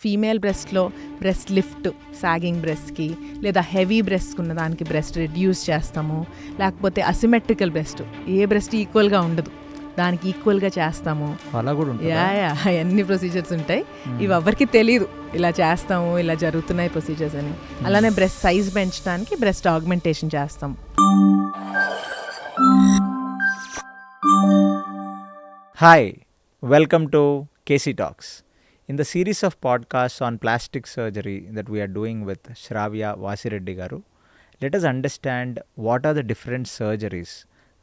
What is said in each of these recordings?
Female బ్రెస్ట్లో breast lift sagging బ్రెస్ట్కి లేదా heavy breast ఉన్న దానికి బ్రెస్ట్ రిడ్యూస్ చేస్తాము. లేకపోతే అసిమెట్రికల్ బ్రెస్ట్, ఏ బ్రెస్ట్ ఈక్వల్గా ఉండదు, దానికి ఈక్వల్గా చేస్తాము. అలా కూడా అన్ని ప్రొసీజర్స్ ఉంటాయి. ఇవి ఎవరికి తెలియదు ఇలా చేస్తాము, ఇలా జరుగుతున్నాయి ప్రొసీజర్స్ అని. అలానే బ్రెస్ట్ సైజ్ పెంచడానికి బ్రెస్ట్ ఆగ్మెంటేషన్ చేస్తాం. Hi, welcome to KC Talks. In the series of podcasts on plastic surgery that we are doing with Shravya Vasireddy garu, let us understand what are the different surgeries.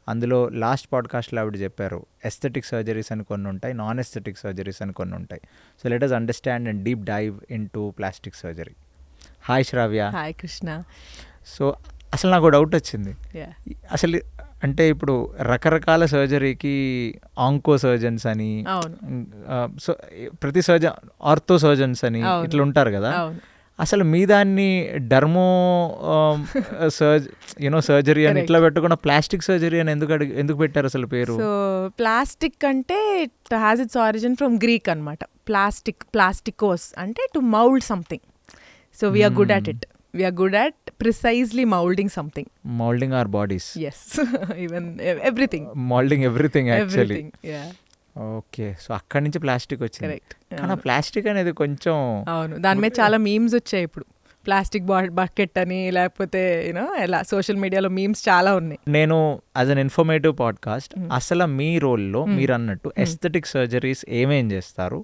అందులో last పాడ్కాస్ట్లో ఆవిడ చెప్పారు aesthetic surgeries అని కొన్ని ఉంటాయి, non aesthetic surgeries అని కొన్ని ఉంటాయి. So let us understand and deep dive into plastic surgery. Hi Shravya. Hi Krishna. So అసలు నాకు డౌట్ వచ్చింది. అసలు అంటే ఇప్పుడు రకరకాల సర్జరీకి ఆంకో సర్జన్స్ అని, సో ప్రతి సర్జన్ ఆర్థో సర్జన్స్ అని ఇట్లా ఉంటారు కదా. అసలు మీ దాన్ని డర్మో సర్జరీ అని ఇట్లా పెట్టకుండా ప్లాస్టిక్ సర్జరీ అని ఎందుకు పెట్టారు అసలు పేరు? సో ప్లాస్టిక్ అంటే it has its origin from Greek అనమాట. ప్లాస్టికోస్ అంటే to mould something. So we're good at it. We are good at precisely molding something. Molding our bodies. Yes. Even everything. Molding everything actually. Everything, yeah. Okay, so అక్కడి నుంచి plastic వచ్చింది. Correct. కానీ plastic అనేది కొంచెం అవును, దాని మీద చాలా మీమ్స్ వచ్చాయి ఇప్పుడు. ప్లాస్టిక్ బకెట్ అని, లేకపోతే ఎలా సోషల్ మీడియాలో మీమ్స్ చాలా ఉన్నాయి. నేను యాజ్ అన్ ఇన్ఫర్మేటివ్ పాడ్కాస్ట్, అసలు మీ రోల్లో మీరు అన్నట్టు ఎస్థెటిక్ సర్జరీస్ ఏమేం చేస్తారు,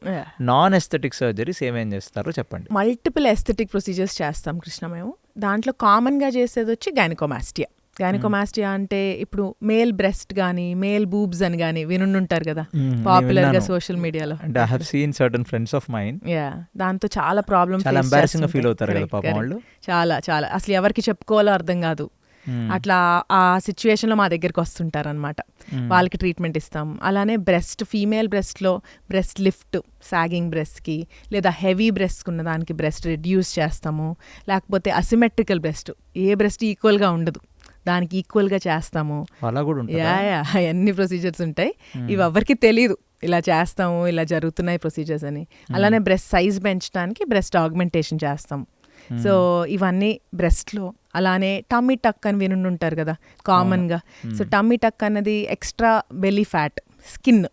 నాన్ ఎస్థెటిక్ సర్జరీస్ ఏమేం చేస్తారు చెప్పండి. మల్టిపుల్ ఎస్థెటిక్ ప్రొసీజర్స్ చేస్తాం కృష్ణ మేము. దాంట్లో కామన్గా చేసేది వచ్చి గైనకోమాస్టియా. గైనకోమాస్టియా అంటే ఇప్పుడు మేల్ బ్రెస్ట్ గానీ, మేల్ బూబ్స్ అని గానీ వినుంటారు కదా పాపులర్ గా సోషల్ మీడియాలో. I have seen certain friends of mine. దాంతో చాలా ప్రాబ్లమ్, చాలా ఎంబారసింగ్ గా ఫీల్ అవుతారు కదా పాపం వాళ్ళు. చాలా అసలు ఎవరికి చెప్పుకోవాలో అర్థం కాదు. అట్లా ఆ సిచ్యువేషన్ లో మా దగ్గరికి వస్తుంటారు అనమాట. వాళ్ళకి ట్రీట్మెంట్ ఇస్తాం. అలానే బ్రెస్ట్, ఫీమేల్ బ్రెస్ట్ లో బ్రెస్ట్ లిఫ్ట్ సాగింగ్ బ్రెస్ట్ కి లేదా హెవీ బ్రెస్ట్ ఉన్న దానికి బ్రెస్ట్ రిడ్యూస్ చేస్తాము. లేకపోతే అసిమెట్రికల్ బ్రెస్ట్, ఏ బ్రెస్ట్ ఈక్వల్ గా ఉండదు, దానికి ఈక్వల్గా చేస్తాము. అన్ని ప్రొసీజర్స్ ఉంటాయి. ఇవి ఎవరికి తెలియదు ఇలా చేస్తాము, ఇలా జరుగుతున్నాయి ప్రొసీజర్స్ అని. అలానే బ్రెస్ట్ సైజ్ పెంచడానికి బ్రెస్ట్ ఆగ్మెంటేషన్ చేస్తాం. సో ఇవన్నీ బ్రెస్ట్లో. అలానే టమ్మీ టక్ అని వినుంటారు కదా కామన్గా. సో టమ్మీ టక్ అన్నది ఎక్స్ట్రా బెల్లీ ఫ్యాట్, స్కిన్,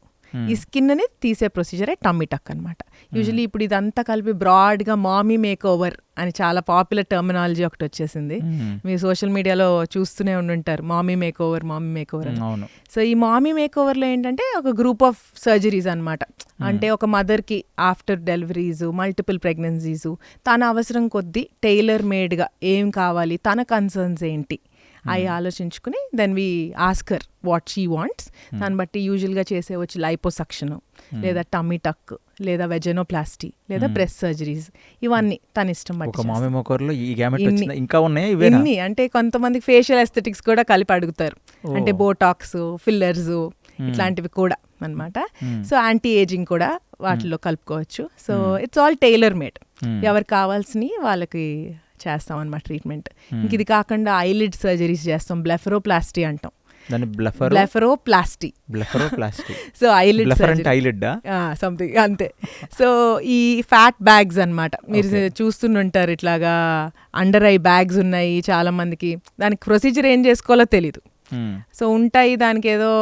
ఈ స్కిన్ ని తీసే ప్రొసీజరే టమ్మీ టక్ అనమాట. యూజువలీ ఇప్పుడు ఇదంతా కలిపి బ్రాడ్గా మామీ మేక్ ఓవర్ అని చాలా పాపులర్ టర్మినాలజీ ఒకటి వచ్చేసింది. మీరు సోషల్ మీడియాలో చూస్తూనే ఉండుంటారు మామీ మేక్ ఓవర్ అని. సో ఈ మామీ మేక్ ఓవర్లో ఏంటంటే ఒక గ్రూప్ ఆఫ్ సర్జరీస్ అనమాట. అంటే ఒక మదర్కి ఆఫ్టర్ డెలివరీస్, మల్టిపుల్ ప్రెగ్నెన్సీస్, తన అవసరం కొద్దీ టైలర్ మేడ్గా ఏం కావాలి, తన కన్సర్న్స్ ఏంటి అవి ఆలోచించుకుని then we ask her what she wants. దాన్ని బట్టి యూజువల్గా చేసే వచ్చి లైపోసక్షన్, లేదా టమ్మీ టక్, లేదా వెజెనోప్లాస్టీ, లేదా బ్రెస్ట్ సర్జరీస్. ఇవన్నీ తన ఇష్టం బట్టి. ఇన్ని అంటే కొంతమంది ఫేషియల్ ఎస్థెటిక్స్ కూడా కలిపి అడుగుతారు. అంటే బోటాక్స్, ఫిల్లర్స్ ఇట్లాంటివి కూడా అనమాట. సో యాంటీ ఏజింగ్ కూడా వాటిలో కలుపుకోవచ్చు. So it's all tailor made. ఎవరికి కావాల్సినవి వాళ్ళకి చేస్తాం అన్నమాట ట్రీట్మెంట్. ఇంక ఇది కాకుండా ఐలిడ్ సర్జరీస్ చేస్తాం, బ్లెఫరోప్లాస్టీ అంటాం. బ్లెఫరోప్లాస్టీ. సో ఐలిడ్ సంథింగ్ అంతే. సో ఈ ఫ్యాట్ బ్యాగ్స్ అన్నమాట. మీరు చూస్తుంటారు ఇట్లాగా అండర్ ఐ బ్యాగ్స్ ఉన్నాయి చాలా మందికి. దానికి ప్రొసీజర్ ఏం చేసుకోవాలో తెలీదు. సో ఉంటాయి దానికి ఏదో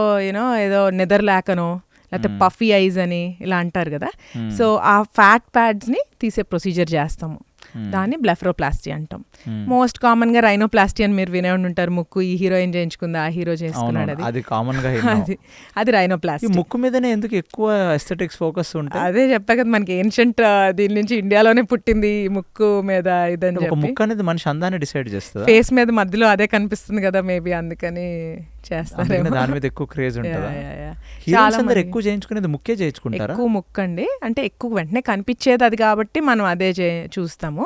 ఏదో నెదర్ ల్యాకనో లేకపోతే పఫీ ఐజ్ అని ఇలా అంటారు కదా. సో ఆ ఫ్యాట్ ప్యాడ్స్ని తీసే ప్రొసీజర్ చేస్తాము. దాన్ని బ్లెఫరోప్లాస్టీ అంటాం. మోస్ట్ కామన్ గా రైనోప్లాస్టీ అని మీరు వినే ఉంటారు. ముక్కు ఈ హీరోయిన్ చేయించుకుందా, ఆ హీరో చేసుకున్నాడు, అది రైనోప్లాస్టీ. ముక్కు మీదనే ఎందుకు ఎక్కువ ఎస్థెటిక్స్ ఫోకస్ ఉంటుంది? అదే చెప్పా కదా, మనకి ఏన్షియంట్ దీని నుంచి ఇండియాలోనే పుట్టింది ముక్కు మీద ఇదని చెప్పి. ముక్కు అనేది మనిషి అందాన్ని డిసైడ్ చేస్తుంది. ఫేస్ మీద మధ్యలో అదే కనిపిస్తుంది కదా, మేబీ అందుకని చేస్తారు. దాని మీద ఎక్కువ క్రేజ్ ఉంటుంది. చాలా మంది ఎక్కువ చేయించుకునేది ముక్కే చేయించుకుంటారు. ఎక్కువ ముక్కు అండి, అంటే ఎక్కువ వెంటనే కనిపించేది అది కాబట్టి మనం అదే చూస్తాము.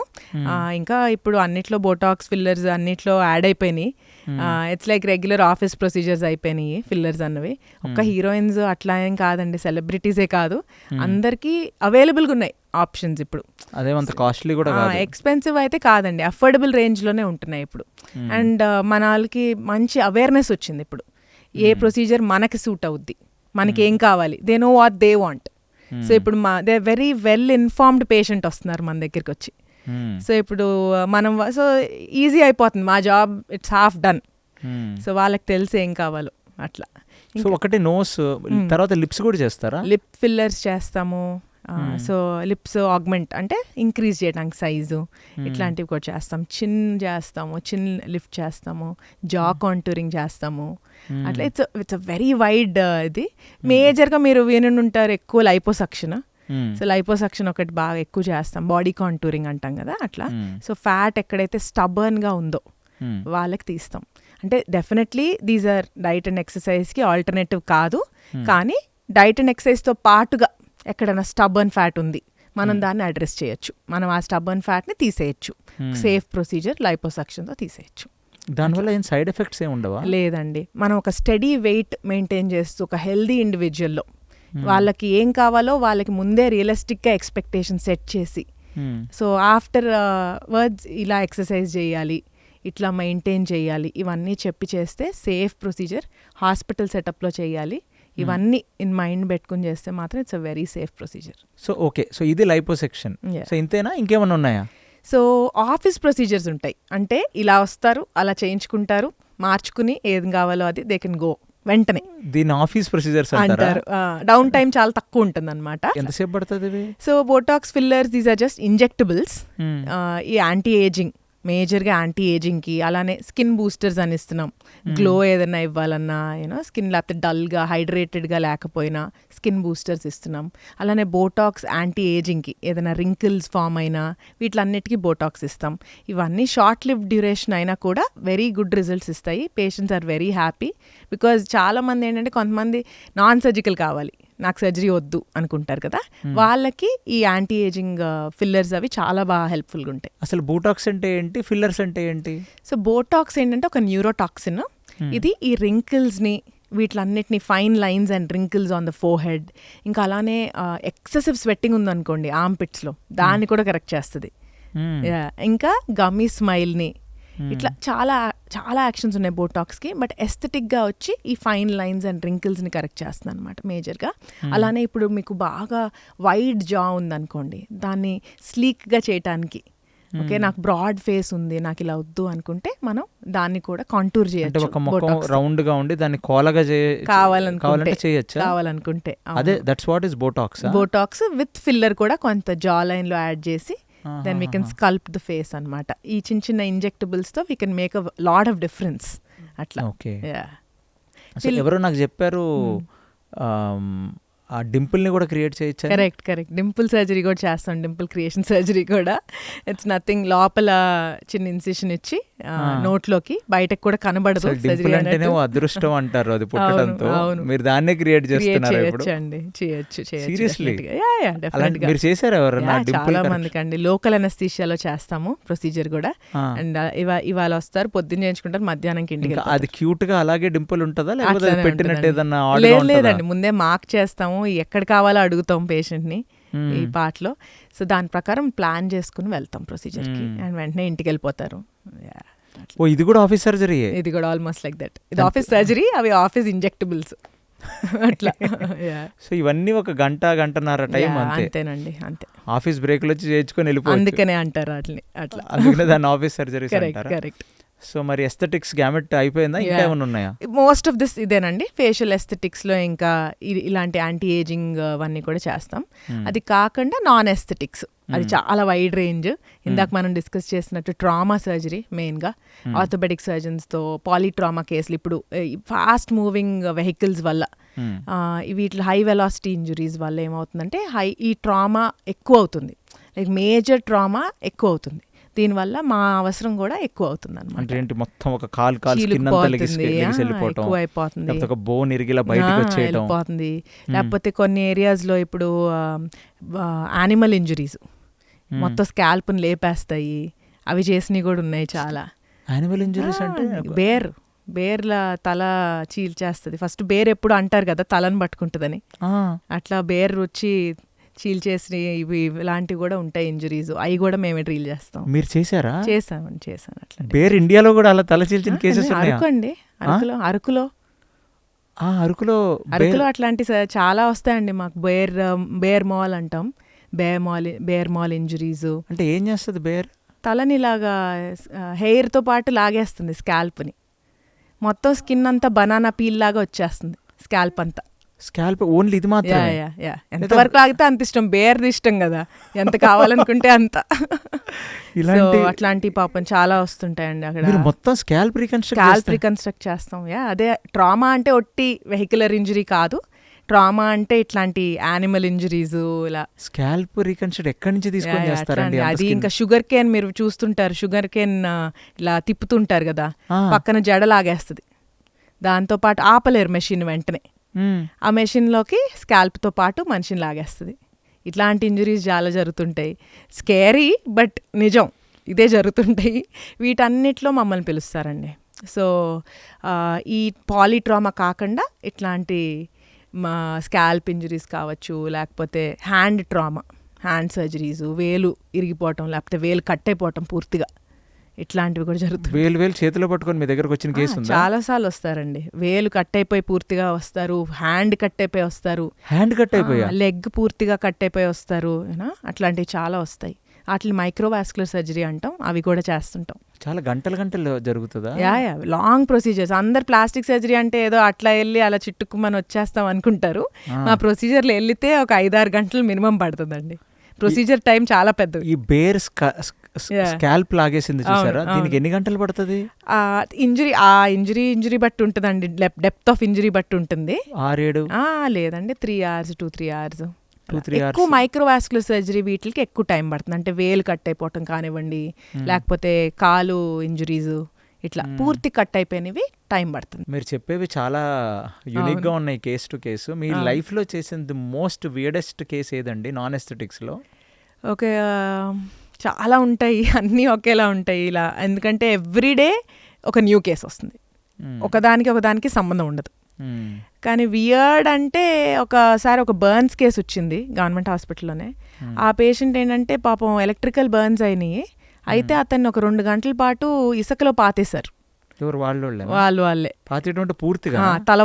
ఇంకా ఇప్పుడు అన్నిట్లో బోటాక్స్, ఫిల్లర్స్ అన్నిట్లో యాడ్ అయిపోయినాయి. It's like regular office procedures అయిపోయినాయి ఫిల్లర్స్ అన్నవి. ఒక్క హీరోయిన్స్ అట్లా ఏం కాదండి, సెలబ్రిటీసే కాదు, అందరికీ అవైలబుల్గా ఉన్నాయి ఆప్షన్స్ ఇప్పుడు. అదేమంత కాస్ట్లీ కూడా కాదు, ఎక్స్పెన్సివ్ అయితే కాదండి, అఫోర్డబుల్ రేంజ్లోనే ఉంటున్నాయి ఇప్పుడు. అండ్ మన వాళ్ళకి మంచి అవేర్నెస్ వచ్చింది ఇప్పుడు. ఏ ప్రొసీజర్ మనకి సూట్ అవుద్ది, మనకి ఏం కావాలి, they know what they want. So ఇప్పుడు they very well informed patient వస్తున్నారు మన దగ్గరికి వచ్చి. సో ఇప్పుడు మనం సో ఈజీ అయిపోతుంది మా job, it's half done. So వాళ్ళకి తెలిసి ఏం కావాలో అట్లా. సో ఒకటి నోస్, తర్వాత లిప్స్ కూడా చేస్తారా? లిప్ ఫిల్లర్స్ చేస్తాము. సో లిప్స్ ఆగ్మెంట్ అంటే ఇంక్రీజ్ చేయడానికి సైజు, ఇట్లాంటివి కూడా చేస్తాం. చిన్ చేస్తాము, చిన్ లిఫ్ట్ చేస్తాము, జా కాంటూరింగ్ చేస్తాము. అట్లా ఇట్స్ అ వెరీ వైడ్ ఇది. మేజర్గా మీరు విని ఉంటారు ఎక్కువ లైపోసక్షన్. సో లైపోసక్షన్ ఒకటి బాగా ఎక్కువ చేస్తాం. బాడీ కాంటూరింగ్ అంటాం కదా అట్లా. సో ఫ్యాట్ ఎక్కడైతే స్టబర్న్గా ఉందో వాళ్ళకి తీస్తాం. అంటే definitely these are diet and ఎక్సర్సైజ్కి ఆల్టర్నేటివ్ కాదు, కానీ డైట్ అండ్ ఎక్సర్సైజ్తో పాటుగా ఎక్కడైనా స్టబర్న్ ఫ్యాట్ ఉంది, మనం దాన్ని అడ్రస్ చేయొచ్చు. మనం ఆ స్టబర్న్ ఫ్యాట్ని తీసేయచ్చు. సేఫ్ ప్రొసీజర్ లైపోసక్షన్తో తీసేయచ్చు. దానివల్ల ఏం సైడ్ ఎఫెక్ట్స్ ఏమి ఉండవా? లేదండి. మనం ఒక స్టడీ వెయిట్ మెయింటైన్ చేస్తూ ఒక హెల్దీ ఇండివిజువల్లో వాళ్ళకి ఏం కావాలో వాళ్ళకి ముందే రియలిస్టిక్గా ఎక్స్పెక్టేషన్ సెట్ చేసి, సో ఆఫ్టర్ వర్డ్స్ ఇలా ఎక్సర్సైజ్ చేయాలి, ఇట్లా మెయింటైన్ చేయాలి, ఇవన్నీ చెప్పి చేస్తే సేఫ్ ప్రొసీజర్. హాస్పిటల్ సెటప్లో చేయాలి. ఇవన్నీ ఇన్ మైండ్ పెట్టుకుని చేస్తే మాత్రం it's a very safe procedure. So okay, so ఇది లైపోసెక్షన్. సో ఇంతేనా, ఇంకేమైనా ఉన్నాయా? సో ఆఫీస్ ప్రొసీజర్స్ ఉంటాయి. అంటే ఇలా వస్తారు, అలా చేయించుకుంటారు, మార్చుకుని ఏది కావాలో అది దే కెన్ గో వెంటనే. దీని ఆఫీస్ ప్రొసీజర్స్ అంటారు. డౌన్ టైం చాలా తక్కువ ఉంటుంది అనమాట. ఎంతసేపు పడుతుంది? So Botox, fillers, these are just injectables. ఈ యాంటీ ఏజింగ్, మేజర్గా యాంటీ ఏజింగ్కి, అలానే స్కిన్ బూస్టర్స్ అని ఇస్తున్నాం. గ్లో ఏదైనా ఇవ్వాలన్నా, యూనో స్కిన్ లేకపోతే డల్గా హైడ్రేటెడ్గా లేకపోయినా స్కిన్ బూస్టర్స్ ఇస్తున్నాం. అలానే బోటాక్స్ యాంటీ ఏజింగ్కి, ఏదైనా రింకిల్స్ ఫామ్ అయినా వీటిలన్నిటికీ బోటాక్స్ ఇస్తాం. ఇవన్నీ షార్ట్ లివ్ డ్యూరేషన్ అయినా కూడా వెరీ గుడ్ రిజల్ట్స్ ఇస్తాయి. Patients are very happy. Because చాలామంది ఏంటంటే కొంతమంది నాన్ సర్జికల్ కావాలి, నాకు సర్జరీ వద్దు అనుకుంటారు కదా, వాళ్ళకి ఈ యాంటీ ఏజింగ్ ఫిల్లర్స్ అవి చాలా బాగా హెల్ప్ఫుల్గా ఉంటాయి. అసలు బోటాక్స్ అంటే ఏంటి, ఫిల్లర్స్ అంటే ఏంటి? సో బోటాక్స్ ఏంటంటే ఒక న్యూరోటాక్సిన్. ఇది ఈ రింకిల్స్ని, వీటిలన్నిటిని, fine lines and wrinkles on the forehead, ఇంకా అలానే ఎక్సెసివ్ స్వెట్టింగ్ ఉందనుకోండి ఆర్మ్పిట్స్లో, దాన్ని కూడా కరెక్ట్ చేస్తుంది. ఇంకా గమ్మీ స్మైల్ని, ఇట్లా చాలా చాలా యాక్షన్స్ ఉన్నాయి బోటాక్స్కి. బట్ ఎస్థెటిక్గా వచ్చి ఈ ఫైన్ లైన్స్ అండ్ రింకిల్స్ని కరెక్ట్ చేస్తుంది అనమాట మేజర్గా. అలానే ఇప్పుడు మీకు బాగా వైడ్ జా ఉందనుకోండి, దాన్ని స్లీక్గా చేయటానికి, ఓకే నాకు బ్రాడ్ ఫేస్ ఉంది, నాకు ఇలా వద్దు అనుకుంటే మనం దాన్ని కూడా కాంటూర్ చేయొచ్చు. రౌండ్ గా ఉండి దాన్ని కోలగా కావాలనుకుంటే అదే that's what is Botox. Botox with filler కూడా కొంత జా లైన్ లో యాడ్ చేసి then we can sculpt the face అనమాట. ఈ చిన్న చిన్న ఇంజెక్టబుల్స్ తో we can make a lot of difference అట్లా. ఓకే, ఎవరో నాకు చెప్పారు ఆ డింపుల్ని కూడా క్రియేట్ చేయొచ్చు. కరెక్ట్. డింపుల్ సర్జరీ కూడా చేస్తాం, డింపుల్ క్రియేషన్ సర్జరీ కూడా. ఇట్స్ నథింగ్, లోపల చిన్న ఇన్సిషన్ ఇచ్చి నోట్లోకి, బయటకు కూడా కనబడదు. అదృష్టం అంటారు అది పుట్టడంతో. మీరు దాన్నే క్రియేట్ చేస్తున్నారు ఇప్పుడు. చేయొచ్చు. సీరియస్లీ మీరు చేశారు ఎవరన్నా? చాలా మందికి అండి లోకల్ అనస్థీషియాలో చేస్తాము ప్రొసీజర్ కూడా. అండ్ ఇవాళ వస్తారు, పొద్దున్న చేయించుకుంటారు, మధ్యాహ్నంకి ఇంటికి. అది క్యూట్ గా అలాగే డింపుల్ ఉంటుందా, లేకపోతే పెట్టినట్టు ఏదన్నా? లేదండి, ముందే మార్క్ చేస్తాము, ఎక్కడ కావాలో అడుగుతాం పేషెంట్ని ఈ పార్ట్లో. సో దాని ప్రకారం ప్లాన్ చేసుకుని వెళ్తాం ప్రొసీజర్కి, అండ్ వెంటనే ఇంటికి వెళ్ళిపోతారు. ఓ ఇది కూడా ఆఫీస్ సర్జరీ? ఇది కూడా ఆల్మోస్ట్ లైక్ దట్. ఇది ఆఫీస్ సర్జరీ, అవి ఆఫీస్ ఇంజెక్టబుల్స్ అట్లా. సో ఇవన్నీ ఒక గంటన్నర టైం అంతేనండి, అంతే. ఆఫీస్ బ్రేక్లు వచ్చి చేయించుకొని వెళ్ళిపోయి, అందుకనే అంటారు అట్లా. అందుకనే దాన్ని ఆఫీస్ సర్జరీ. కరెక్ట్. సో మరి ఎస్థెటిక్స్ గ్యామెట్ అయిపోయిందా, ఇంకా ఏమైనా ఉన్నాయా? మోస్ట్ ఆఫ్ దిస్ ఇదేనండి. ఫేషియల్ ఎస్థెటిక్స్లో ఇంకా ఇలాంటి యాంటీ ఏజింగ్ అవన్నీ కూడా చేస్తాం. అది కాకుండా నాన్ ఎస్థెటిక్స్, అది చాలా వైడ్ రేంజ్. ఇందాక మనం డిస్కస్ చేసినట్టు ట్రామా సర్జరీ మెయిన్గా, ఆర్థోపెడిక్ సర్జన్స్తో పాలీట్రామా కేసులు. ఇప్పుడు ఫాస్ట్ మూవింగ్ వెహికల్స్ వల్ల, వీటిలో హై వెలాసిటీ ఇంజురీస్ వల్ల ఏమవుతుందంటే ఈ ట్రామా ఎక్కువ అవుతుంది, లైక్ మేజర్ ట్రామా ఎక్కువ అవుతుంది. దీనివల్ల మా అవసరం కూడా ఎక్కువ అవుతుంది అనమాట. అంటే మొత్తం ఒక కాల్ స్కిన్ అంతా లెగిసిపోవటం, ఎక్కువ అయిపోతుంది, ఒక బోన్ ఇరిగిలా బయటికి వచ్చేయటం. లేకపోతే కొన్ని ఏరియాస్లో ఇప్పుడు యానిమల్ ఇంజురీస్, మొత్తం స్కాల్ప్ని లేపేస్తాయి, అవి చేసినవి కూడా ఉన్నాయి చాలా. యానిమల్ ఇంజురీస్ అంటే బేర్ల తల చీల్చేస్తుంది. ఫస్ట్ బేర్ ఎప్పుడు అంటారు కదా తలను పట్టుకుంటుందని, అట్లా బేర్ వచ్చి చీల్చేసి ఇలాంటివి కూడా ఉంటాయి ఇంజురీస్. అవి కూడా మేమే డ్రీల్ చేస్తాం. మీరు చేశారా? చేశాను అట్లా. బేర్ ఇండియాలో కూడా అలా తల చీల్చిన కేసెస్ అరకండి, అరకులో అరకులో అట్లాంటి చాలా వస్తాయండి మాకు. బేర్ మాల్ అంటాం, బేర్ మాల్ ఇంజురీస్. అంటే ఏం చేస్తుంది బేర్? తలని ఇలాగా హెయిర్తో పాటు లాగేస్తుంది స్కాల్ప్ని, మొత్తం స్కిన్ అంతా బనానా పీల్ లాగా వచ్చేస్తుంది స్కాల్ప్ అంతా. స్కాల్ప్ ఓన్లీ ఇది మాత్రం? ఎంతవరకు లాగితే అంత ఇష్టం, బేర్ది ఇష్టం కదా, ఎంత కావాలనుకుంటే అంత. అట్లాంటి పాపం చాలా వస్తుంటాయండి అక్కడ. మొత్తం స్కాల్ప్ రీకన్స్ట్రక్ట్ చేస్తాం. అదే ట్రామా అంటే ఒట్టి వెహికులర్ ఇంజరీ కాదు, ట్రామా అంటే ఇట్లాంటి యానిమల్ ఇంజరీస్. ఇలా స్కాల్ప్ రీకన్స్ట్రక్ట్ ఎక్కడి నుంచి తీసుకొని చేస్తారండి? అది ఇంకా షుగర్ కేన్ మీరు చూస్తుంటారు, షుగర్ కేన్ ఇలా తిప్పుతుంటారు కదా, పక్కన జడ లాగేస్తుంది, దాంతో పాటు ఆపలేరు మెషిన్ వెంటనే, ఆ మెషిన్లోకి స్కాల్ప్తో పాటు మనిషిని లాగేస్తుంది. ఇట్లాంటి ఇంజరీస్ చాలా జరుగుతుంటాయి. స్కేరీ బట్ నిజం, ఇదే జరుగుతుంటాయి. వీటన్నిటిలో మమ్మల్ని పిలుస్తారండి. సో ఈ పాలీట్రామా కాకుండా ఇట్లాంటి మా స్కాల్ప్ ఇంజరీస్ కావచ్చు, లేకపోతే హ్యాండ్ ట్రామా, హ్యాండ్ సర్జరీస్, వేలు ఇరిగిపోవటం లేకపోతే వేలు కట్ అయిపోవటం పూర్తిగా, ఇట్లాంటివి కూడా జరుగుతుంది. వేలు చేతిలో పట్టుకొని మీ దగ్గరకు వచ్చిన కేసు ఉందా? చాలాసార్లు వస్తారండి. వేలు కట్ అయిపోయి పూర్తిగా వస్తారు, హ్యాండ్ కట్ అయిపోయి వస్తారు, హ్యాండ్ కట్ అయిపోయి, లెగ్ పూర్తిగా కట్ అయిపోయి వస్తారు. అట్లాంటివి చాలా వస్తాయి. వాటిని మైక్రోవాస్కులర్ సర్జరీ అంటాం, అవి కూడా చేస్తుంటాం. చాలా గంటలు జరుగుతుందా? Long procedures. అందరు ప్లాస్టిక్ సర్జరీ అంటే ఏదో అట్లా వెళ్ళి అలా చిట్టుకుమని వచ్చేస్తాం అనుకుంటారు. మా ప్రొసీజర్లు వెళ్తే ఒక 5-6 గంటలు మినిమం పడుతుందండి. ప్రొసీజర్ టైం చాలా పెద్దది. ఈ బేర్ స్కాల్ప్ లాగేసింది చూసారా, దీనికి ఎన్ని గంటలు పడుతుంది? ఇంజరీ బట్టి ఉంటుందండి, డెప్త్ ఆఫ్ ఇంజరీ బట్టి ఉంటుంది. 6-7 లేదండి, 3 hours 2-3 hours. ఎక్కువ మైక్రోవాస్కులర్ సర్జరీ వీటికి ఎక్కువ టైం పడుతుంది. అంటే వేలు కట్ అయిపోవటం కానివ్వండి, లేకపోతే కాలు ఇంజురీస్, ఇట్లా పూర్తి కట్ అయిపోయినవి టైం పడుతుంది. మీరు చెప్పేవి చాలా యూనిక్ గా ఉన్నాయి case to case. Me life లో చేసింది మోస్ట్ వియర్డెస్ట్ కేసు ఏదండి నాన్ ఎస్థెటిక్స్ లో? ఓకే, చాలా ఉంటాయి, అన్నీ ఒకేలా ఉంటాయి ఇలా. ఎందుకంటే ఎవ్రీడే ఒక న్యూ కేసు వస్తుంది, ఒకదానికి సంబంధం ఉండదు. కానీ వియర్డ్ అంటే ఒకసారి ఒక బర్న్స్ కేసు వచ్చింది గవర్నమెంట్ హాస్పిటల్లోనే. ఆ పేషెంట్ ఏంటంటే పాపం ఎలక్ట్రికల్ బర్న్స్ అయినాయి, అయితే అతన్ని ఒక 2 గంటల పాటు ఇసుకలో పాతేశారు. వాళ్ళే పూర్తిగా తల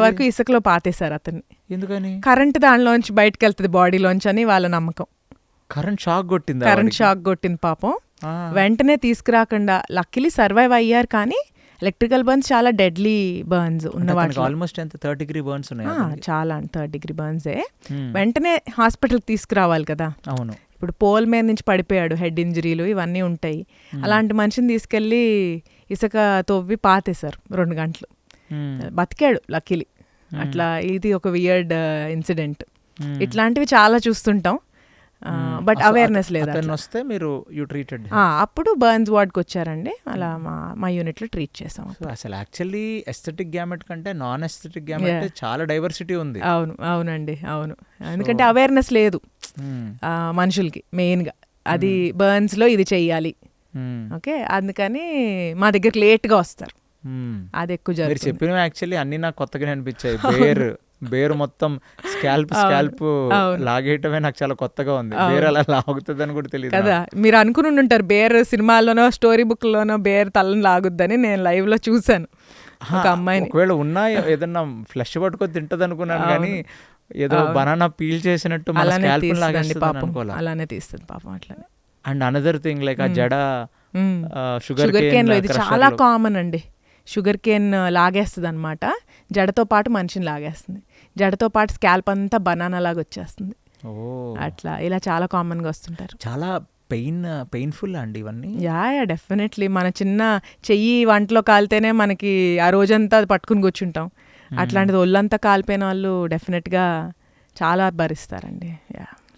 వరకు ఇసుకలో పాతేశారు అతన్ని. ఎందుకని? కరెంట్ దానిలోంచి బయటకు వెళ్తుంది బాడీలోంచి అని వాళ్ళ నమ్మకం. కరెంట్ షాక్ కొట్టింది పాపం. వెంటనే తీసుకురాకుండా లక్కీలీ సర్వైవ్ అయ్యారు. కానీ ఎలక్ట్రికల్ బర్న్స్ చాలా డెడ్లీ బర్న్స్ ఉన్నవాళ్ళు. ఆల్మోస్ట్ 30 degree బర్న్స్ ఉన్నాయి. చాలా 30 degree బర్న్సే. వెంటనే హాస్పిటల్కి తీసుకురావాలి కదా. అవును. ఇప్పుడు పోల్ మీద నుంచి పడిపోయాడు, హెడ్ ఇంజరీలు ఇవన్నీ ఉంటాయి. అలాంటి మనిషిని తీసుకెళ్ళి ఇసుక తవ్వి పాతేశారు 2 గంటలు. బతికాడు లక్కీలీ. అట్లా ఇది ఒక వియర్డ్ ఇన్సిడెంట్. ఇట్లాంటివి చాలా చూస్తుంటాం, బట్ అవేర్నెస్ లేదు. అప్పుడు బర్న్స్ వార్డ్కి వచ్చారండి, అలా మా యూనిట్లో ట్రీట్ చేసాం. అసలు యాక్చువల్లీ ఎస్థెటిక్ గ్యామెట్ కంటే నాన్ ఎస్థెటిక్ గ్యామెట్ చాలా డైవర్సిటీ ఉంది. అవునండి, అవును. ఎందుకంటే అవేర్నెస్ లేదు మనుషులకి మెయిన్గా. అది బర్న్స్లో ఇది చెయ్యాలి, ఓకే, అందుకని మా దగ్గరికి లేట్గా వస్తారు. అది ఎక్కువ జరుగుతుంది. చెప్పిన యాక్చువల్లీ అన్ని నాకు కొత్తగానే అనిపించాయి. బేర్ మొత్తం స్కాల్ప్ లాగేయటమే నాకు చాలా కొత్తగా ఉంది. బేర్ అలా లాగుతుంది అని కూడా తెలియదు కదా. మీరు అనుకుని ఉంటారు బేర్ సినిమాల్లోనో స్టోరీ బుక్ లోనో బేర్ తలని లాగుద్దని. నేను లైవ్ లో చూసాను ఒక అమ్మాయిని. ఒకవేళ ఉన్నా ఏదన్నా ఫ్లెష్ పట్టుకొని తింటది అనుకున్నాను, కానీ ఏదో బనానా పీల్ చేసినట్టు అలానే తీస్తుంది పాపం. అట్లానే. అండ్ అనదర్ థింగ్ లైక్ ఆ జడ షుగర్ కేన్ లో ఇది చాలా కామన్ అండి. షుగర్ కేన్ లాగేస్తుంది అనమాట, జడతో పాటు మనిషిని లాగేస్తుంది. జడతో పాటు స్కాల్ప్ అంతా బనానా లాగా వచ్చేస్తుంది. అట్లా ఇలా చాలా కామన్గా వస్తుంటారు. చాలా పెయిన్ఫుల్ అండి ఇవన్నీ. డెఫినెట్లీ. మన చిన్న చెయ్యి వంటలో కాలితేనే మనకి ఆ రోజంతా పట్టుకుని కూర్చుంటాం. అట్లాంటిది ఒళ్ళంతా కాలిపోయిన వాళ్ళు డెఫినెట్గా చాలా భరిస్తారండి.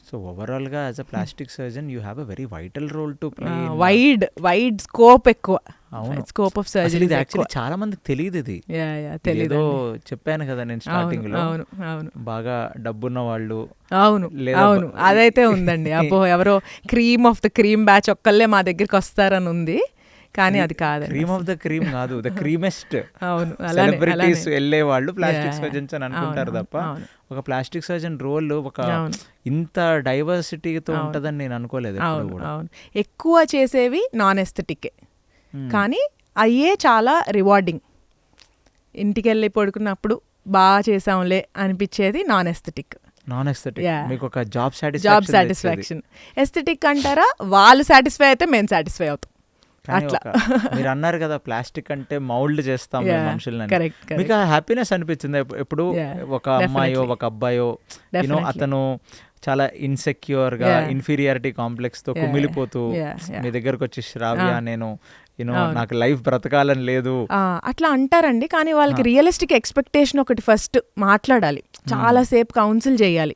సో ఓవరాల్గా as a plastic surgeon you have a very vital role to play. Wide scope ఎక్కువ, స్కోప్ ఆఫ్ సర్జరీ. యాక్చువల్లీ చాలా మందికి తెలియదు ఇది. తెలీదు. చెప్పాను కదా నేను స్టార్టింగ్ లో, బాగా డబ్బున్న వాళ్ళు. అవును అదైతే ఉందండి. అబ్బో ఎవరో cream of the cream batch ఒక్కళ్ళే మా దగ్గరికి వస్తారని ఉంది, కానీ అది కాదు. క్రీమ్ ఆఫ్ ద క్రీమ్ కాదు, ద క్రీమెస్ట్. సెలబ్రిటీస్ వెళ్ళే వాళ్ళు ప్లాస్టిక్ సర్జన్స్ అని అనుకుంటారు తప్ప ఒక ప్లాస్టిక్ సర్జన్ రోల్ ఒక ఇంత డైవర్సిటీతో ఉంటుందని నేను అనుకోలేదు. ఎక్కువ చేసేవి నాన్ ఎస్థెటిక్, కానీ అయ్యే చాలా రివార్డింగ్. ఇంటికి వెళ్ళి పడుకున్నప్పుడు బాగా చేసాంలే అనిపించేది నాన్ ఎస్థెటిక్. మీకు ఒక జాబ్ సాటిస్ఫాక్షన్. ఎస్థెటిక్ అంటారా, వాళ్ళు సాటిస్ఫై అయితే మేము సాటిస్ఫై అవుతాం. అట్లా మీరు అన్నారు కదా ప్లాస్టిక్ అంటే మౌల్డ్ చేస్తాం మనుషులని, మీకు హ్యాపీనెస్ అనిపించింది ఎప్పుడు? ఒక అమ్మాయో ఒక అబ్బాయో అతను చాలా ఇన్సెక్యూర్ గా ఇన్ఫీరియారిటీ కాంప్లెక్స్ తో కుమిలిపోతూ మీ దగ్గరకు వచ్చి శ్రావ్య నేను నాకు లైఫ్ బ్రతకాలని లేదు అట్లా అంటారండి. కానీ వాళ్ళకి రియలిస్టిక్ ఎక్స్పెక్టేషన్ ఒకటి ఫస్ట్ మాట్లాడాలి, చాలాసేపు కౌన్సిల్ చేయాలి.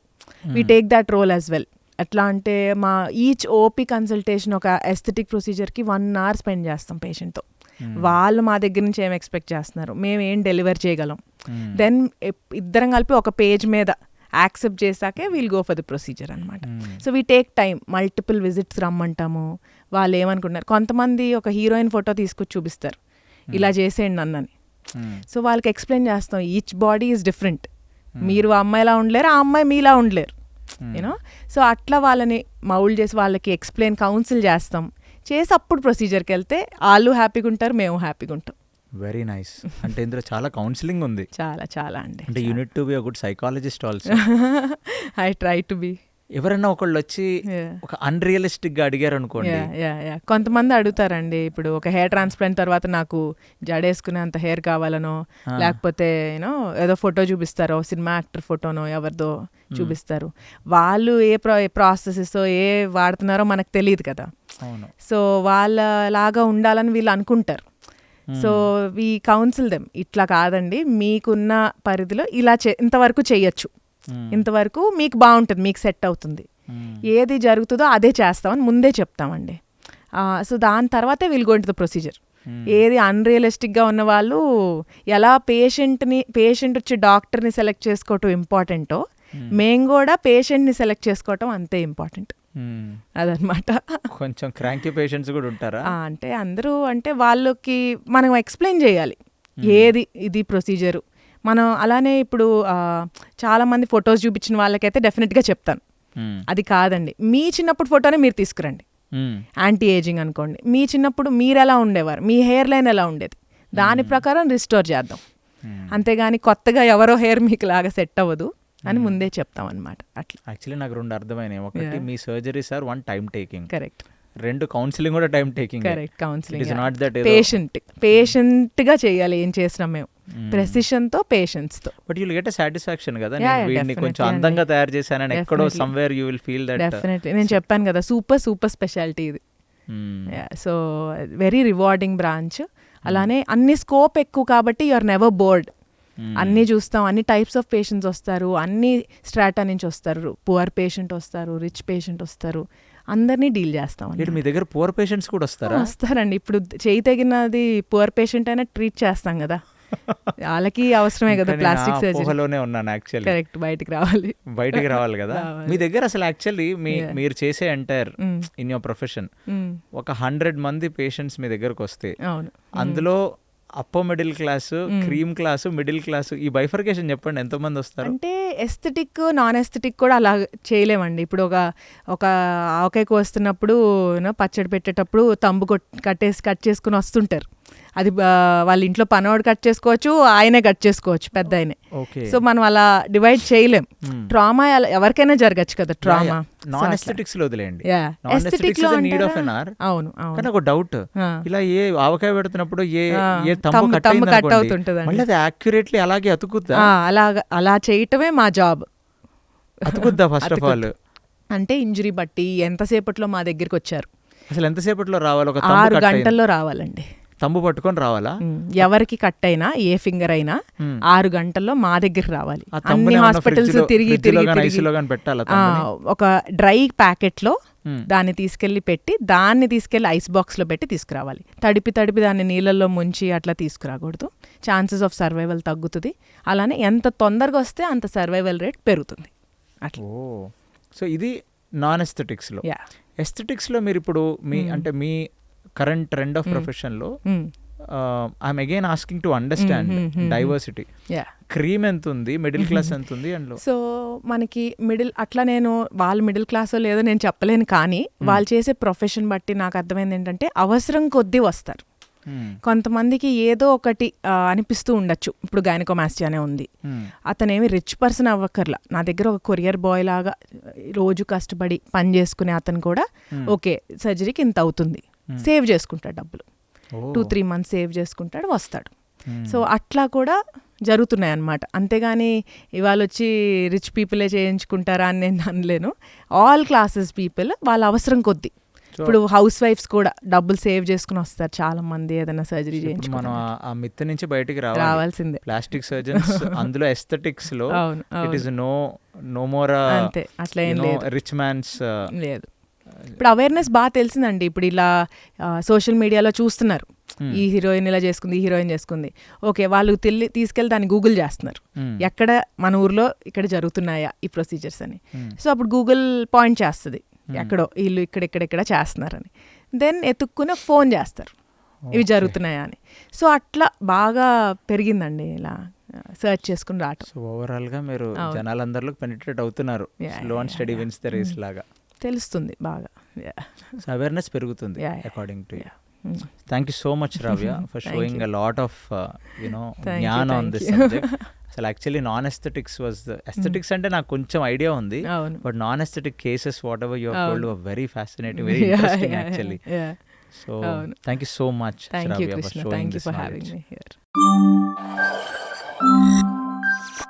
We take that role as well. ఎట్లా అంటే మా ఈచ్ ఓపీ కన్సల్టేషన్ ఒక ఎస్థెటిక్ ప్రొసీజర్కి 1 hour స్పెండ్ చేస్తాం పేషెంట్తో. వాళ్ళు మా దగ్గర నుంచి ఏం ఎక్స్పెక్ట్ చేస్తున్నారు, మేము ఏం డెలివర్ చేయగలం, దెన్ ఇద్దరం కలిపి ఒక పేజ్ మీద యాక్సెప్ట్ చేశాకే we'll go for the procedure అనమాట. So we take time, multiple visits రమ్మంటాము. వాళ్ళు ఏమనుకుంటున్నారు, కొంతమంది ఒక హీరోయిన్ ఫోటో తీసుకొచ్చి చూపిస్తారు, ఇలా చేసేయండి అన్నని. సో వాళ్ళకి ఎక్స్ప్లెయిన్ చేస్తాం, ఈచ్ బాడీ ఈజ్ డిఫరెంట్, మీరు ఆ అమ్మాయిలా ఉండలేరు, ఆ అమ్మాయి మీలా ఉండలేరు, యూనో. సో అట్లా వాళ్ళని మౌల్డ్ చేసి వాళ్ళకి ఎక్స్ప్లెయిన్ కౌన్సిల్ చేస్తాం. చేసి అప్పుడు ప్రొసీజర్కి వెళ్తే వాళ్ళు హ్యాపీగా ఉంటారు, మేము హ్యాపీగా ఉంటాం. Very nice. అంటే ఇందులో చాలా కౌన్సిలింగ్ ఉంది. చాలా అండి. అంటే you need to be a good psychologist also. I try to be. ఎవరైనా ఒకళ్ళు వచ్చి ఒక అన్రియలిస్టిక్ గా అడిగారు అనుకోండి, కొంతమంది అడుగుతారండి, ఇప్పుడు ఒక హెయిర్ ట్రాన్స్ప్లాంట్ తర్వాత నాకు జడేసుకునే అంత హెయిర్ కావాలనో, లేకపోతే యూనో ఏదో ఫోటో చూపిస్తారో, సినిమా యాక్టర్ ఫోటోనో ఎవరిదో చూపిస్తారు. వాళ్ళు ఏ ప్రాసెసెస్ ఏ వాడుతున్నారో మనకు తెలియదు కదా. సో వాళ్ళలాగా ఉండాలని వీళ్ళు అనుకుంటారు. సో వీ కౌన్సిల్ దెమ్, ఇట్లా కాదండి, మీకున్న పరిధిలో ఇలా ఇంతవరకు చెయ్యొచ్చు, ఇంతవరకు మీకు బాగుంటుంది, మీకు సెట్ అవుతుంది, ఏది జరుగుతుందో అదే చేస్తామని ముందే చెప్తామండి. సో దాని తర్వాతే we'll go into the procedure. ఏది అన్రియలిస్టిక్గా ఉన్న వాళ్ళు ఎలా పేషెంట్ వచ్చి డాక్టర్ని సెలెక్ట్ చేసుకోవటం ఇంపార్టెంటో, మేము కూడా పేషెంట్ని సెలెక్ట్ చేసుకోవటం అంతే ఇంపార్టెంట్. అదనమాట. కొంచెం క్రాంకీ పేషెంట్స్ కూడా ఉంటారా? అంటే అందరూ అంటే వాళ్ళకి మనం ఎక్స్ప్లెయిన్ చేయాలి ఏది ఇది ప్రొసీజరు. మనం అలానే ఇప్పుడు చాలామంది ఫొటోస్ చూపించిన వాళ్ళకైతే డెఫినెట్గా చెప్తాను, అది కాదండి, మీ చిన్నప్పుడు ఫోటోనే మీరు తీసుకురండి, యాంటీ ఏజింగ్ అనుకోండి, మీ చిన్నప్పుడు మీరు ఎలా ఉండేవారు, మీ హెయిర్ లైన్ ఎలా ఉండేది, దాని ప్రకారం రిస్టోర్ చేద్దాం. అంతేగాని కొత్తగా ఎవరో హెయిర్ మీకు లాగా సెట్ అవ్వదు అని ముందే చెప్తాం అనమాట. అట్లా యాక్చువల్లీ నాకు 2 అర్థమైనాయి. ఒకటి మీ surgeries are 1 time taking, correct. 2 counselling కూడా time taking, correct. Counselling it's not that పేషెంట్గా చేయాలి ఏం చేసినాం మేము, ప్రెసిషన్తో పేషెంట్స్తో. But you'll get a satisfaction కదా, వీడిని కొంచెం అందంగా తయారు చేశానని ఎక్కడో somewhere you will feel that. Definitely. నేను చెప్పాను కదా సూపర్ స్పెషాలిటీ ఇది. So very rewarding branch. అలానే అన్ని స్కోప్ ఎక్కువ కాబట్టి యు ఆర్ నెవర్ బోర్డ్. అన్నీ చూస్తాం, అన్ని టైప్స్ ఆఫ్ పేషెంట్స్ వస్తారు, అన్ని స్ట్రాటా నుంచి వస్తారు, పువర్ పేషెంట్ వస్తారు, రిచ్ పేషెంట్ వస్తారు, అందరినీ డీల్ చేస్తాం. మీ దగ్గర పువర్ పేషెంట్స్ కూడా వస్తారండి. ఇప్పుడు చేయి తగినది పువర్ పేషెంట్ అయినా ట్రీట్ చేస్తాం కదా, వాళ్ళకి అవసరమే కదా ప్లాస్టిక్ సర్జరీ. కరెక్ట్. బయటికి రావాలి కదా. మీ దగ్గర అసలు యాక్చువల్లీ మీరు చేసే ఎంటైర్ ఇన్ యువర్ ప్రొఫెషన్ ఒక 100 మంది పేషెంట్స్ మీ దగ్గరకు వస్తే అందులో upper middle class, cream class, middle class, ఈ బైఫర్కేషన్ చెప్పండి, ఎంతమంది వస్తారు? అంటే ఎస్థెటిక్ నాన్ ఎస్థెటిక్ కూడా అలా చేయలేమండి. ఇప్పుడు ఒక ఆవకాయకు వస్తున్నప్పుడు పచ్చడి పెట్టేటప్పుడు తంబు కట్ చేసుకుని వస్తుంటారు, అది వాళ్ళ ఇంట్లో పనవాడు కట్ చేసుకోవచ్చు, ఆయనే కట్ చేసుకోవచ్చు, పెద్ద ఆయనే. సో మనం అలా డివైడ్ చేయలేం. ట్రామా ఎవరికైనా జరగచ్చు కదా. ట్రామా నాన్ ఎస్థెటిక్స్ లో వదిలేండి, అవును. ఒక డౌట్, ఇలా ఏ ఆవకాయ పెడుతున్నప్పుడు ఏ తంబు కట్ అవుతుంటది, అది యాక్యురేట్లీ అలాగే అతుకుద్దా? అలా చేయటమే మా జాబ్. అతుకుద్దా ఫస్ట్ ఆఫ్ ఆల్? అంటే ఇంజరీ బట్టి ఎంతసేపట్లో మా దగ్గరికి వచ్చారు. అసలు ఎంతసేపట్లో రావాలి? ఒక 6 గంటల్లో రావాలండి. తంబు పట్టుకొని రావాలా? ఎవరికి కట్ అయినా ఏ ఫింగర్ అయినా 6 గంటల్లో మా దగ్గరికి రావాలి. అన్ని హాస్పిటల్స్ తిరిగి ఒక డ్రై ప్యాకెట్ లో దాన్ని తీసుకెళ్లి ఐస్ బాక్స్ లో పెట్టి తీసుకురావాలి. తడిపి దాన్ని నీళ్ళల్లో ముంచి అట్లా తీసుకురాకూడదు. ఛాన్సెస్ ఆఫ్ సర్వైవల్ తగ్గుతుంది. అలానే ఎంత తొందరగా వస్తే అంత సర్వైవల్ రేట్ పెరుగుతుంది. అట్లా. సో ఇది నాన్ ఎస్థెటిక్స్ లో. ఎస్థెటిక్స్ లో మీరు ఇప్పుడు మీ కరెంట్ ట్రెండ్ ఆఫ్ ప్రొఫెషన్ లో I'm again asking to understand diversity. Cream ఎంత ఉంది, మిడిల్ క్లాస్ ఎంత ఉంది అందులో? సో మనకి అట్లా నేను వాళ్ళు మిడిల్ క్లాస్ లేదో నేను చెప్పలేను, కానీ వాళ్ళు చేసే ప్రొఫెషన్ బట్టి నాకు అర్థమైంది ఏంటంటే అవసరం కొద్దీ వస్తారు. కొంతమందికి ఏదో ఒకటి అనిపిస్తూ ఉండొచ్చు. ఇప్పుడు గైనకోమాస్టియానే ఉంది, అతనేమి రిచ్ పర్సన్ అవ్వక్కర్లా. నా దగ్గర ఒక కొరియర్ బాయ్ లాగా రోజు కష్టపడి పని చేసుకునే అతను కూడా ఓకే సర్జరీకి ఇంత అవుతుంది, సేవ్ చేసుకుంటాడు డబ్బులు, 2-3 months సేవ్ చేసుకుంటాడు, వస్తాడు. సో అట్లా కూడా జరుగుతున్నాయి అన్నమాట. అంతేగాని ఇవాళ వచ్చి రిచ్ పీపులే చేయించుకుంటారా అని నేను అనలేను. ఆల్ క్లాసెస్ పీపుల్ వాళ్ళ అవసరం కొద్దీ. ఇప్పుడు హౌస్ వైఫ్స్ కూడా డబ్బులు సేవ్ చేసుకుని వస్తారు చాలా మంది ఏదైనా సర్జరీ చేయించుకుంటారు. మనం ఆ మిత్ నుంచి బయటికి రావాల్సిందే. ప్లాస్టిక్ సర్జన్స్ అందులో ఎస్థెటిక్స్ లో ఇట్ ఇస్ నో మోర్ అంతే, అట్లా ఏం లేదు, రిచ్ మ్యాన్స్ లేదు. ఇప్పుడు అవేర్నెస్ బాగా తెలిసిందండి. ఇప్పుడు ఇలా సోషల్ మీడియాలో చూస్తున్నారు, ఈ హీరోయిన్ ఇలా చేసుకుంది, ఈ హీరోయిన్ చేసుకుంది, ఓకే వాళ్ళు తీసుకెళ్ళి దాన్ని గూగుల్ చేస్తున్నారు, ఎక్కడ మన ఊర్లో ఇక్కడ జరుగుతున్నాయా ఈ ప్రొసీజర్స్ అని. సో అప్పుడు గూగుల్ పాయింట్ చేస్తుంది ఎక్కడో వీళ్ళు ఇక్కడెక్కడెక్కడ చేస్తున్నారని. దెన్ ఎత్తుక్కుని ఫోన్ చేస్తారు ఇవి జరుగుతున్నాయా అని. సో అట్లా బాగా పెరిగిందండి ఇలా సర్చ్ చేసుకుని రావటం. సో ఓవరాల్ గా మీరు జనాలందరిలో పెనిట్రేట్ అవుతున్నారు, slow and steady wins the race లాగా తెలుస్తుంది బాగా. సో అవేర్నెస్ పెరుగుతుంది according to you. Thank you so much, Ravya, for showing a lot of జ్ఞానం on this subject. అసలు actually non aesthetics was aesthetics అంటే నాకు కొంచెం ఐడియా ఉంది, but non aesthetic cases what ever you have told were very fascinating, very interesting actually. So thank you so much, Ravya, for showing this knowledge.